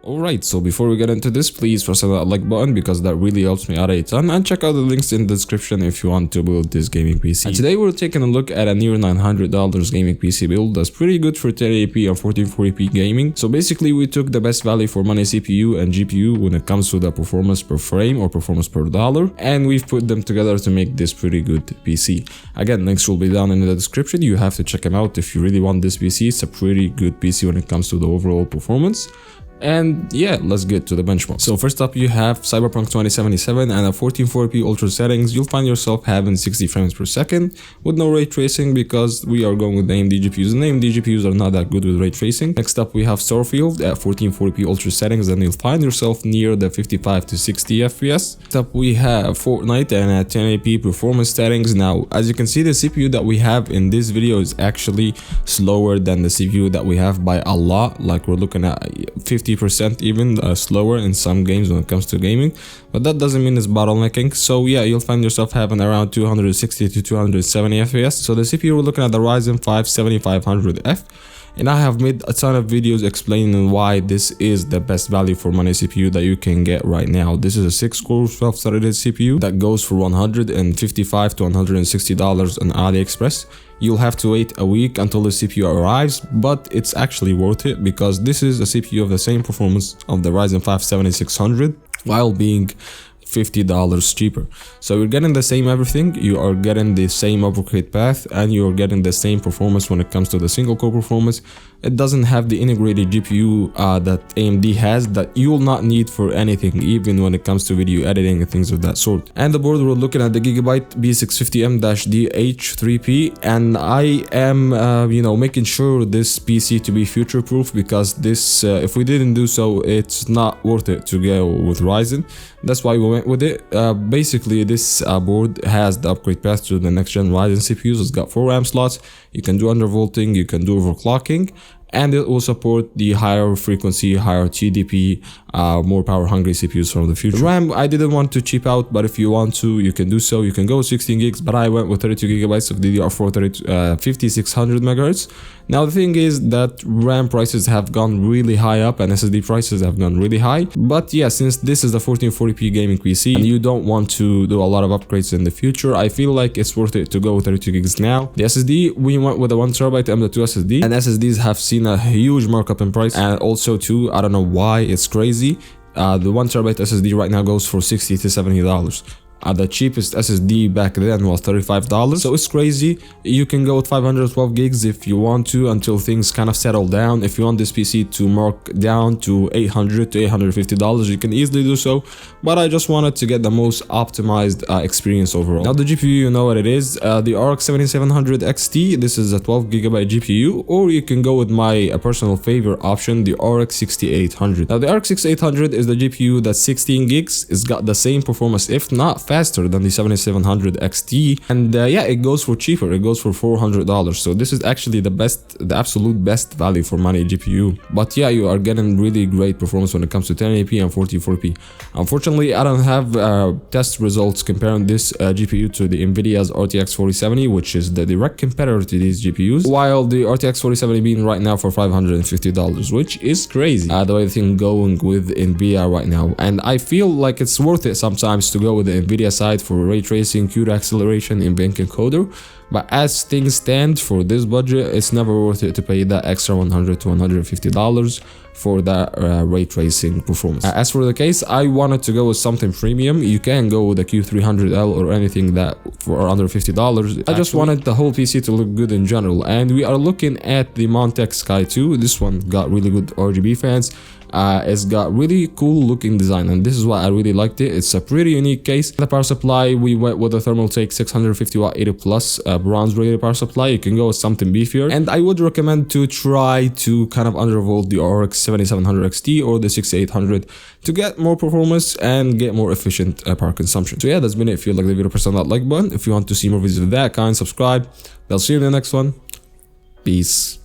Alright, so before we get into this, please press that like button because that really helps me out a ton, and check out the links in the description if you want to build this gaming PC. And today we're taking a look at a near $900 gaming PC build that's pretty good for 1080p and 1440p gaming. So basically we took the best value for money CPU and GPU when it comes to the performance per frame or performance per dollar, and we've put them together to make this pretty good PC. Again, links will be down in the description. You have to check them out if you really want this PC. It's a pretty good PC when it comes to the overall performance. And yeah, let's get to the benchmark. So first up, you have Cyberpunk 2077 and at 1440p ultra settings, you'll find yourself having 60 frames per second with no ray tracing because we are going with the AMD GPUs, and AMD GPUs are not that good with ray tracing. Next up, we have Starfield at 1440p ultra settings, and you'll find yourself near the 55 to 60 FPS. Next up, we have Fortnite and at 1080p performance settings. Now, as you can see, the CPU that we have in this video is actually slower than the CPU that we have by a lot. Like we're looking at 50% even slower in some games when it comes to gaming, but that doesn't mean it's bottlenecking. So yeah, you'll find yourself having around 260 to 270 FPS. So the CPU, we're looking at the Ryzen 5 7500F, and I have made a ton of videos explaining why this is the best value for money CPU that you can get right now. This is a 6-core 12-threaded CPU that goes for $155 to $160 on AliExpress. You'll have to wait a week until the CPU arrives, but it's actually worth it because this is a CPU of the same performance of the Ryzen 5 7600 while being $50 cheaper. So you're getting the same everything, you are getting the same overclock path, and you're getting the same performance when it comes to the single core performance. It doesn't have the integrated GPU that AMD has that you will not need for anything, even when it comes to video editing and things of that sort. And the board, we're looking at the Gigabyte B650M-DH3P, and I am making sure this PC to be future proof because this if we didn't do so, it's not worth it to go with Ryzen. That's why we went with it. Basically this board has the upgrade path to the next gen Ryzen CPUs. It's got 4 RAM slots, you can do undervolting, you can do overclocking, and it will support the higher frequency, higher TDP, more power hungry CPUs from the future. The RAM, I didn't want to cheap out, but if you want to, you can do so. You can go 16 gigs, but I went with 32 gigabytes of DDR4 5600 megahertz. Now the thing is that RAM prices have gone really high up and SSD prices have gone really high. But yeah, since this is the 1440p gaming PC and you don't want to do a lot of upgrades in the future, I feel like it's worth it to go with 32 gigs now. The SSD, we went with a 1TB M.2 SSD, and SSDs have seen a huge markup in price, and also too, I don't know why, it's crazy. The 1TB SSD right now goes for $60 to $70. The cheapest SSD back then was $35, so it's crazy. You can go with 512 gigs if you want to until things kind of settle down. If you want this PC to mark down to $800 to $850, you can easily do so, but I just wanted to get the most optimized experience overall. Now the GPU, you know what it is, the RX 7700 XT. This is a 12GB GPU, or you can go with my personal favorite option, the RX 6800. Now the RX 6800 is the GPU that's 16 gigs. It's got the same performance, if not faster than the 7700 XT, and yeah, it goes for cheaper. It goes for $400. So this is actually the absolute best value for money GPU. But yeah, you are getting really great performance when it comes to 1080p and 1440p. Unfortunately, I don't have test results comparing this GPU to the Nvidia's RTX 4070, which is the direct competitor to these GPUs, while the RTX 4070 being right now for $550, which is crazy the way the thing going with Nvidia right now. And I feel like it's worth it sometimes to go with the Nvidia side for ray tracing, CUDA acceleration, and NVENC encoder, but as things stand for this budget, it's never worth it to pay that extra $100 to $150 for that ray tracing performance. As for the case, I wanted to go with something premium. You can go with a Q300L or anything that for under $50. I just wanted the whole PC to look good in general, and we are looking at the Montech Sky 2. This one got really good RGB fans. It's got really cool looking design, and this is why I really liked it. It's a pretty unique case. The power supply, we went with a Thermaltake 650 watt 80 plus bronze rated power supply. You can go with something beefier, and I would recommend to try to kind of undervolt the RX 7700 XT or the 6800 to get more performance and get more efficient power consumption. So yeah, that's been it. If you like the video, press that like button. If you want to see more videos of that kind, subscribe. I'll see you in the next one. Peace.